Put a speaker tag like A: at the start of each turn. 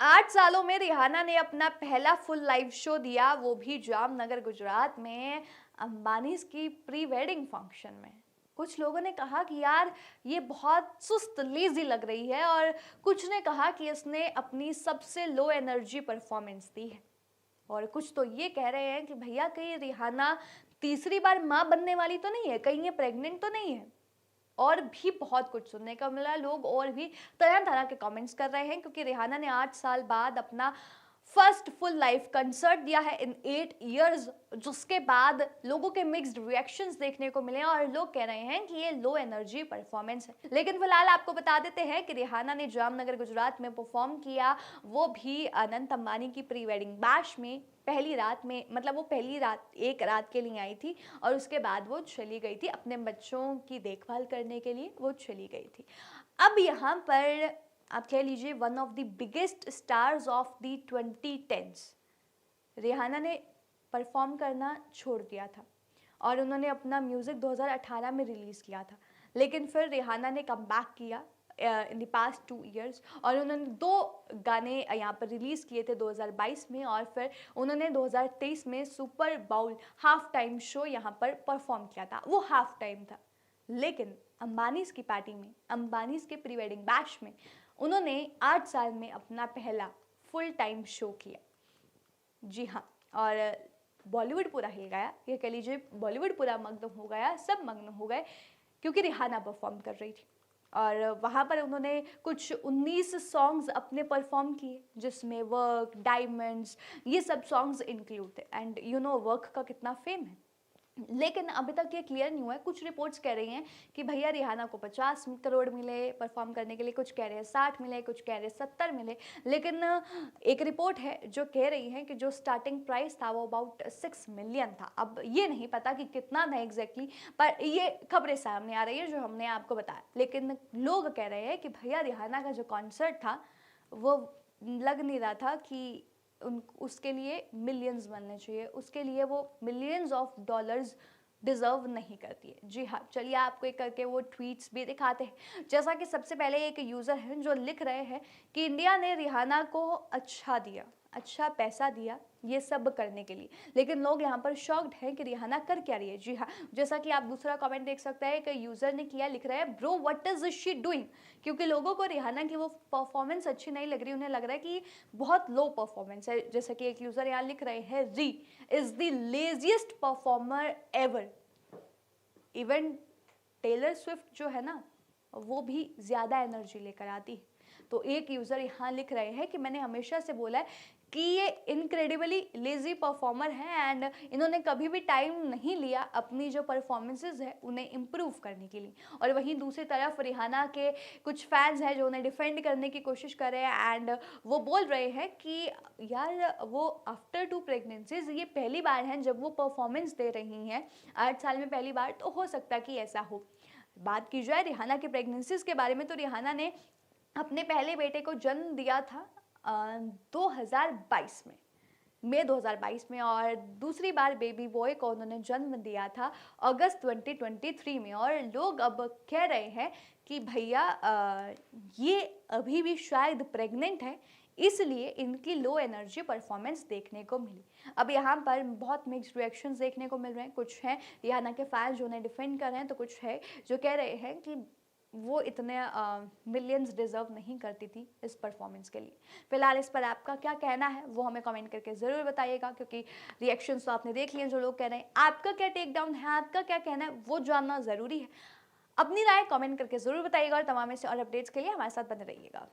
A: 8 सालों में रिहाना ने अपना पहला फुल लाइव शो दिया, वो भी जामनगर गुजरात में अंबानीज की प्री वेडिंग फंक्शन में। कुछ लोगों ने कहा कि यार ये बहुत सुस्त लेजी लग रही है, और कुछ ने कहा कि इसने अपनी सबसे लो एनर्जी परफॉर्मेंस दी है। और कुछ तो ये कह रहे हैं कि भैया कहीं रिहाना तीसरी बार माँ बनने वाली तो नहीं है, कहीं ये प्रेग्नेंट तो नहीं है। और भी बहुत कुछ सुनने को मिला, लोग और भी तरह तरह के कमेंट्स कर रहे हैं, क्योंकि रिहाना ने 8 साल बाद अपना फर्स्ट फुल लाइव कंसर्ट दिया है इन 8 इयर्स, जिसके बाद लोगों के मिक्स्ड रिएक्शंस देखने को मिले और लोग कह रहे हैं कि ये लो एनर्जी परफॉर्मेंस है। लेकिन फिलहाल आपको बता देते हैं कि रिहाना ने जामनगर गुजरात में परफॉर्म किया, वो भी अनंत अंबानी की प्री वेडिंग बैश में। पहली रात में, मतलब वो पहली रात एक रात के लिए आई थी और उसके बाद वो चली गई थी अपने बच्चों की देखभाल करने के लिए, वो चली गई थी। अब यहाँ पर आप कह लीजिए one of the biggest stars of the 2010s Rihanna ने परफॉर्म करना छोड़ दिया था और उन्होंने अपना म्यूज़िक 2018 में रिलीज़ किया था। लेकिन फिर रिहाना ने कम बैक किया इन द पास्ट 2 इयर्स, और उन्होंने 2 गाने यहाँ पर रिलीज़ किए थे 2022 में, और फिर उन्होंने 2023 में Super Bowl half time show यहाँ पर परफॉर्म किया था। वो हाफ टाइम था, लेकिन अंबानीज की पार्टी में, अंबानीज के प्री वेडिंग बैश में उन्होंने 8 साल में अपना पहला फुल टाइम शो किया। जी हाँ, और बॉलीवुड पूरा हिल गया, ये कह लीजिए बॉलीवुड पूरा मग्न हो गया, सब मग्न हो गए, क्योंकि रिहाना परफॉर्म कर रही थी। और वहाँ पर उन्होंने कुछ 19 सॉन्ग्स अपने परफॉर्म किए, जिसमें वर्क, डायमंड्स, ये सब सॉन्ग्स इंक्लूड थे। एंड यू नो वर्क का कितना फेम है। लेकिन अभी तक ये क्लियर नहीं हुआ है। कुछ रिपोर्ट्स कह रही हैं कि भैया रिहाना को 50 करोड़ मिले परफॉर्म करने के लिए, कुछ कह रहे हैं 60 मिले, कुछ कह रहे हैं 70 मिले। लेकिन एक रिपोर्ट है जो कह रही है कि जो स्टार्टिंग प्राइस था वो अबाउट 6 मिलियन था। अब ये नहीं पता कि कितना था एग्जैक्टली, पर ये खबरें सामने आ रही है जो हमने आपको बताया। लेकिन लोग कह रहे हैं कि भैया रिहाना का जो कॉन्सर्ट था वो लग नहीं रहा था कि उसके लिए मिलियंस बनने चाहिए, उसके लिए वो मिलियंस ऑफ डॉलर्स डिजर्व नहीं करती है। जी हाँ, चलिए आपको एक करके वो ट्वीट्स भी दिखाते हैं। जैसा कि सबसे पहले एक यूज़र है जो लिख रहे हैं कि इंडिया ने रिहाना को अच्छा दिया, अच्छा पैसा दिया ये सब करने के लिए, लेकिन लोग यहाँ पर शॉक्ड हैं कि रिहाना कर क्या रही है। जी हाँ, जैसा कि आप दूसरा कमेंट देख सकते हैं कि यूज़र ने किया, लिख रहा है bro what is she doing, क्योंकि लोगों को रिहाना की वो परफॉर्मेंस अच्छी नहीं लग रही, उन्हें लग रहा है कि बहुत लो परफॉर्मेंस है। जैसा कि एक यूज़र यहाँ लिख रहे हैं Ri is the laziest performer ever. Even Taylor Swift जो है ना, वो भी ज़्यादा एनर्जी लेकर आती है। तो एक यूज़र यहाँ लिख रहे हैं कि मैंने हमेशा से बोला है कि ये इनक्रेडिबली लेजी परफॉर्मर है, एंड इन्होंने कभी भी टाइम नहीं लिया अपनी जो परफॉर्मेंसेज है उन्हें इम्प्रूव करने के लिए। और वहीं दूसरी तरफ रिहाना के कुछ फैंस हैं जो उन्हें डिफेंड करने की कोशिश कर रहे हैं, एंड वो बोल रहे हैं कि यार वो आफ्टर 2 प्रेगनेंसीज ये पहली बार है जब वो परफॉर्मेंस दे रही हैं, 8 साल में पहली बार, तो हो सकता है कि ऐसा हो। बात की जाए रिहाना की प्रेगनेंसीज के बारे में, तो रिहाना ने अपने पहले बेटे को जन्म दिया था 2022 में, मई 2022 में, और दूसरी बार बेबी बॉय को उन्होंने जन्म दिया था अगस्त 2023 में। और लोग अब कह रहे हैं कि भैया ये अभी भी शायद प्रेग्नेंट है, इसलिए इनकी लो एनर्जी परफॉर्मेंस देखने को मिली। अब यहाँ पर बहुत मिक्स्ड रिएक्शंस देखने को मिल रहे हैं। कुछ हैं रिहाना के फैंस जो उन्हें डिफेंड कर रहे हैं, तो कुछ है जो कह रहे हैं कि वो इतने मिलियंस डिजर्व नहीं करती थी इस परफॉर्मेंस के लिए। फिलहाल इस पर आपका क्या कहना है वो हमें कमेंट करके ज़रूर बताइएगा, क्योंकि रिएक्शंस तो आपने देख लिए जो लोग कह रहे हैं। आपका क्या टेक डाउन है, आपका क्या कहना है वो जानना ज़रूरी है। अपनी राय कमेंट करके ज़रूर बताइएगा, और तमाम ऐसे और अपडेट्स के लिए हमारे साथ बने रहिएगा।